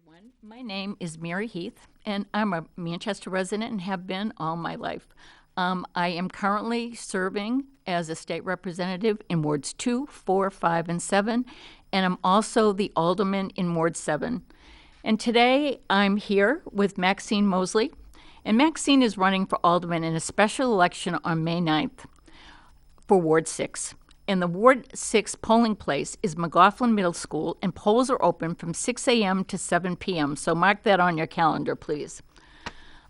everyone. My name is Mary Heath, and I'm a Manchester resident and have been all my life. I am currently serving as a state representative in Wards 2, 4, 5, and 7, and I'm also the Alderman in Ward 7. And today I'm here with Maxine Mosely, and Maxine is running for Alderman in a special election on May 9th for Ward 6. And the Ward 6 polling place is McLaughlin Middle School, and polls are open from 6 a.m. to 7 p.m., so mark that on your calendar, please.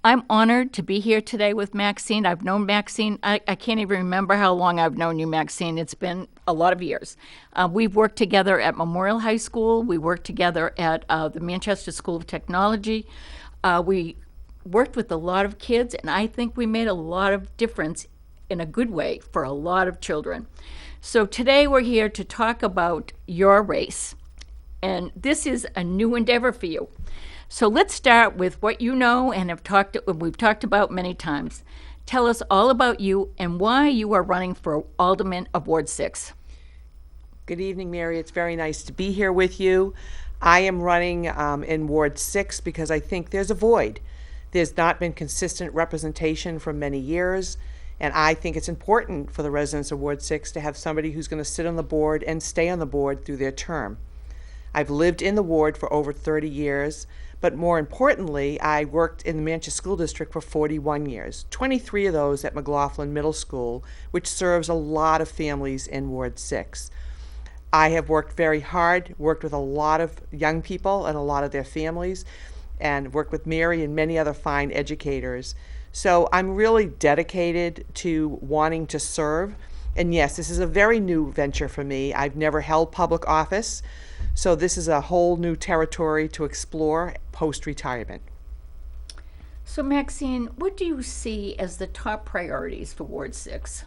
I'm honored to be here today with Maxine. I've known Maxine, I can't even remember how long I've known you, Maxine. It's been a lot of years. We've worked together at Memorial High School. We worked together at the Manchester School of Technology. We worked with a lot of kids, and I think we made a lot of difference in a good way for a lot of children. So today we're here to talk about your race, and this is a new endeavor for you. So let's start with what you know and we've talked about many times. Tell us all about you and why you are running for Alderman of Ward 6. Good evening, Mary. It's very nice to be here with you. I am running in Ward 6 because I think there's a void. There's not been consistent representation for many years. And I think it's important for the residents of Ward 6 to have somebody who's going to sit on the board and stay on the board through their term. I've lived in the ward for over 30 years, but more importantly, I worked in the Manchester School District for 41 years, 23 of those at McLaughlin Middle School, which serves a lot of families in Ward 6. I have worked very hard, worked with a lot of young people and a lot of their families, and worked with Mary and many other fine educators. So I'm really dedicated to wanting to serve. And yes, this is a very new venture for me. I've never held public office, so this is a whole new territory to explore post-retirement. So Maxine, what do you see as the top priorities for Ward 6?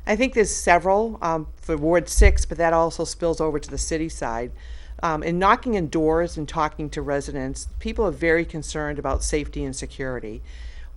I think there's several for Ward 6, but that also spills over to the city side. In knocking on doors and talking to residents, people are very concerned about safety and security.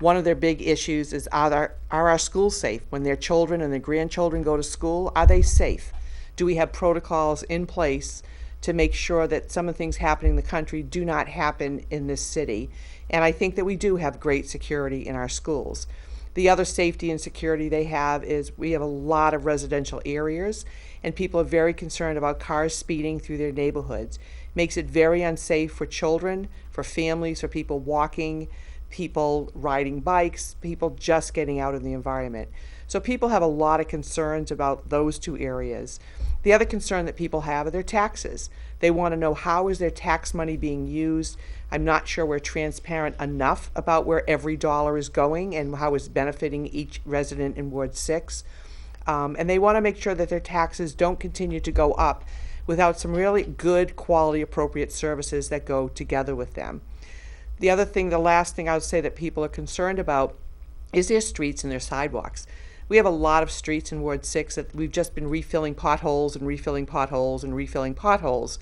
One of their big issues is, are our schools safe? When their children and their grandchildren go to school, are they safe? Do we have protocols in place to make sure that some of the things happening in the country do not happen in this city? And I think that we do have great security in our schools. The other safety and security they have is we have a lot of residential areas, and people are very concerned about cars speeding through their neighborhoods. It makes it very unsafe for children, for families, for people walking, people riding bikes, people just getting out in the environment. So people have a lot of concerns about those two areas. The other concern that people have are their taxes. They want to know, how is their tax money being used? I'm not sure we're transparent enough about where every dollar is going and how it's benefiting each resident in Ward 6. And they want to make sure that their taxes don't continue to go up without some really good quality appropriate services that go together with them. The last thing I would say that people are concerned about is their streets and their sidewalks. We have a lot of streets in Ward 6 that we've just been refilling potholes and refilling potholes and refilling potholes.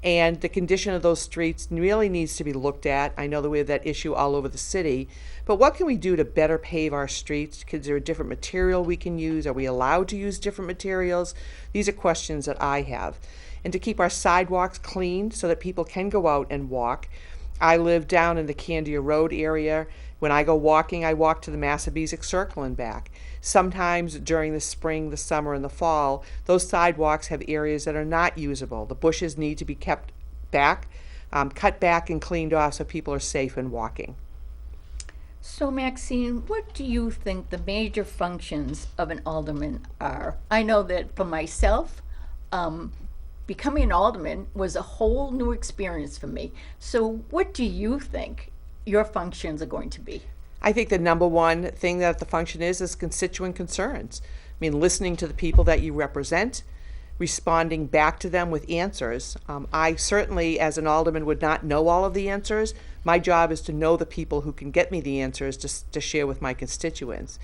And the condition of those streets really needs to be looked at. I know that we have that issue all over the city. But what can we do to better pave our streets? Is there a different material we can use? Are we allowed to use different materials? These are questions that I have. And to keep our sidewalks clean so that people can go out and walk. I live down in the Candia Road area. When I go walking, I walk to the Massapequa Circle and back. Sometimes during the spring, the summer, and the fall, those sidewalks have areas that are not usable. The bushes need to be kept back, cut back and cleaned off so people are safe in walking. So Maxine, what do you think the major functions of an alderman are? I know that for myself, becoming an alderman was a whole new experience for me. So what do you think your functions are going to be? I think the number one thing that the function is constituent concerns. I mean, listening to the people that you represent, responding back to them with answers. I certainly, as an alderman, would not know all of the answers. My job is to know the people who can get me the answers to share with my constituents.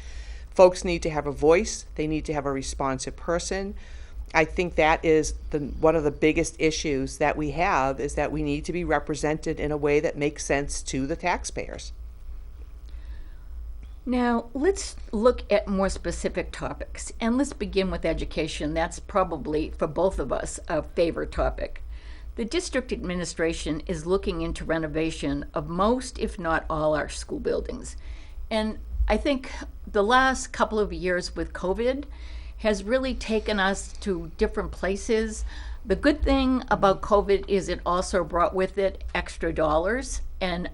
Folks need to have a voice. They need to have a responsive person. I think that is one of the biggest issues that we have, is that we need to be represented in a way that makes sense to the taxpayers. Now, let's look at more specific topics, and let's begin with education. That's probably, for both of us, a favorite topic. The district administration is looking into renovation of most, if not all, our school buildings. And I think the last couple of years with COVID has really taken us to different places. The good thing about COVID is it also brought with it extra dollars, and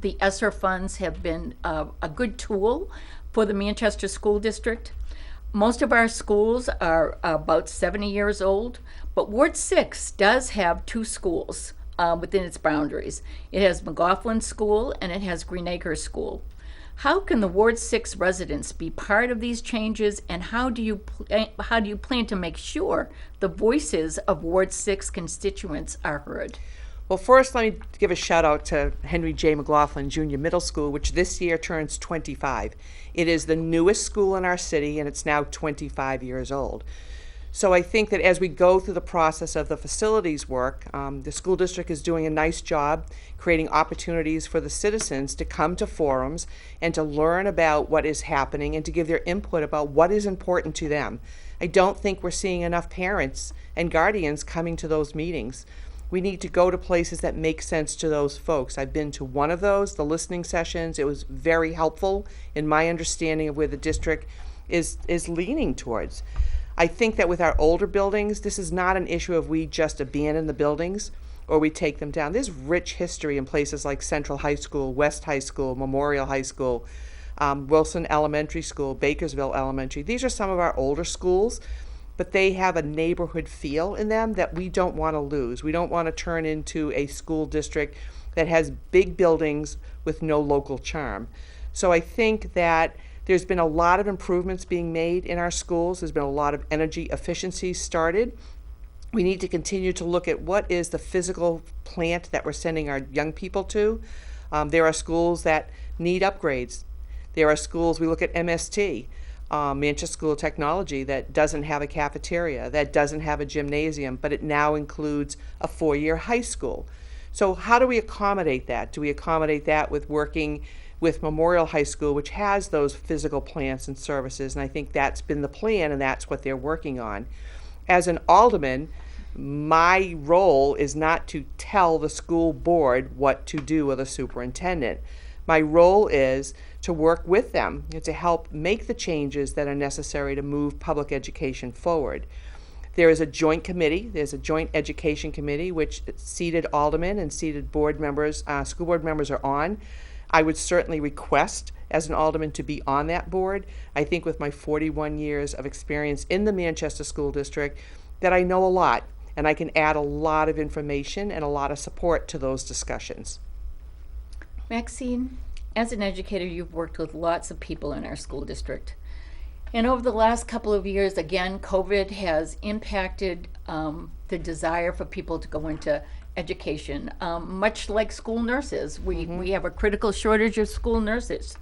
the ESSER funds have been a good tool for the Manchester School District. Most of our schools are about 70 years old, but Ward 6 does have two schools within its boundaries. It has McGoughlin School and it has Green Acres School. How can the Ward 6 residents be part of these changes, and how do you plan to make sure the voices of Ward 6 constituents are heard? Well, first, let me give a shout out to Henry J. McLaughlin Junior Middle School, which this year turns 25. It is the newest school in our city, and it's now 25 years old. So I think that as we go through the process of the facilities work, the school district is doing a nice job creating opportunities for the citizens to come to forums and to learn about what is happening and to give their input about what is important to them. I don't think we're seeing enough parents and guardians coming to those meetings. We need to go to places that make sense to those folks. I've been to one of those, the listening sessions. It was very helpful in my understanding of where the district is leaning towards. I think that with our older buildings, this is not an issue of we just abandon the buildings or we take them down. There's rich history in places like Central High School, West High School, Memorial High School, Wilson Elementary School, Bakersville Elementary. These are some of our older schools, but they have a neighborhood feel in them that we don't want to lose. We don't want to turn into a school district that has big buildings with no local charm. So I think that there's been a lot of improvements being made in our schools. There's been a lot of energy efficiency started. We need to continue to look at what is the physical plant that we're sending our young people to. There are schools that need upgrades. There are schools, we look at MST, Manchester School of Technology, that doesn't have a cafeteria, that doesn't have a gymnasium, but it now includes a 4-year high school. So how do we accommodate that? Do we accommodate that with working with Memorial High School, which has those physical plants and services? And I think that's been the plan, and that's what they're working on. As an alderman, my role is not to tell the school board what to do with a superintendent. My role is to work with them and to help make the changes that are necessary to move public education forward. There is a joint committee, there's a joint education committee, which seated aldermen and seated board members, school board members are on. I would certainly request as an alderman to be on that board. I think with my 41 years of experience in the Manchester School District that I know a lot, and I can add a lot of information and a lot of support to those discussions. Maxine, as an educator, you've worked with lots of people in our school district. And over the last couple of years, again, COVID has impacted the desire for people to go into education, much like school nurses. We have a critical shortage of school nurses.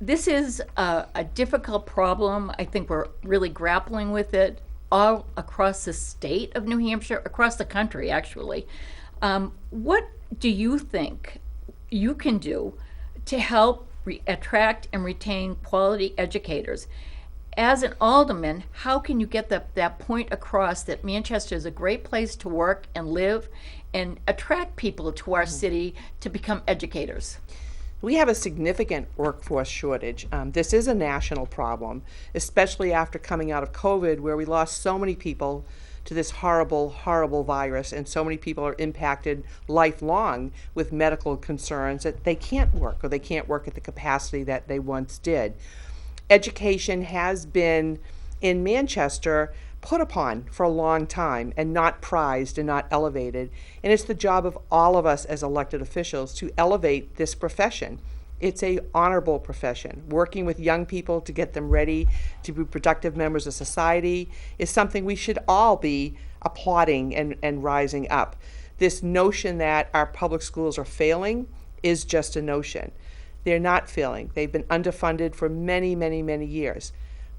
This is a difficult problem. I think we're really grappling with it all across the state of New Hampshire, across the country, actually. What do you think you can do to help attract and retain quality educators? As an alderman, how can you get that point across that Manchester is a great place to work and live and attract people to our city to become educators? We have a significant workforce shortage. This is a national problem, especially after coming out of COVID, where we lost so many people to this horrible, horrible virus, and so many people are impacted lifelong with medical concerns that they can't work, or they can't work at the capacity that they once did. Education has been, in Manchester, put upon for a long time and not prized and not elevated. And it's the job of all of us as elected officials to elevate this profession. It's a honorable profession. Working with young people to get them ready to be productive members of society is something we should all be applauding and rising up. This notion that our public schools are failing is just a notion. They're not failing. They've been underfunded for many, many, many years.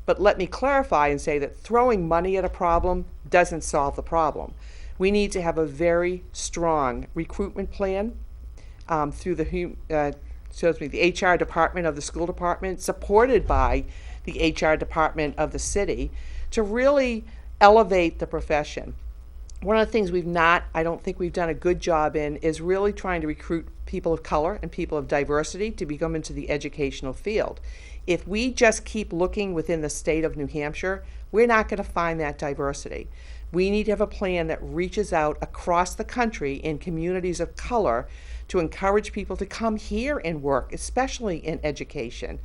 But let me clarify and say that throwing money at a problem doesn't solve the problem. We need to have a very strong recruitment plan through the HR department of the school department, supported by the HR department of the city, to really elevate the profession. one of the things I don't think we've done a good job in is really trying to recruit people of color and people of diversity to become into the educational field. If we just keep looking within the state of New Hampshire, we're not going to find that diversity. We need to have a plan that reaches out across the country in communities of color to encourage people to come here and work, especially in education.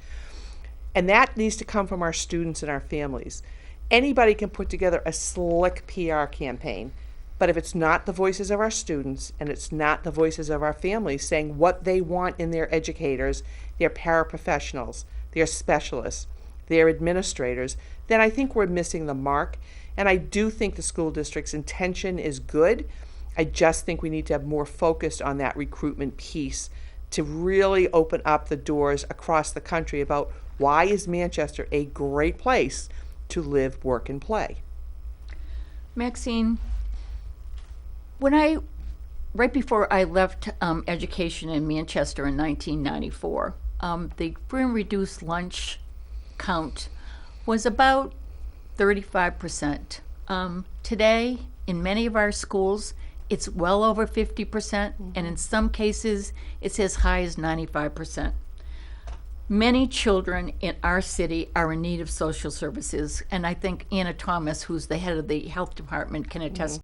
And that needs to come from our students and our families. Anybody can put together a slick PR campaign, but if it's not the voices of our students and it's not the voices of our families saying what they want in their educators, their paraprofessionals, their specialists, their administrators, then I think we're missing the mark. And I do think the school district's intention is good. I just think we need to have more focus on that recruitment piece to really open up the doors across the country about why is Manchester a great place to live, work, and play. Maxine, right before I left education in Manchester in 1994, the free and reduced lunch count was about 35%. Today, in many of our schools, it's well over 50%, and in some cases, it's as high as 95%. Many children in our city are in need of social services, and I think Anna Thomas, who's the head of the health department, can attest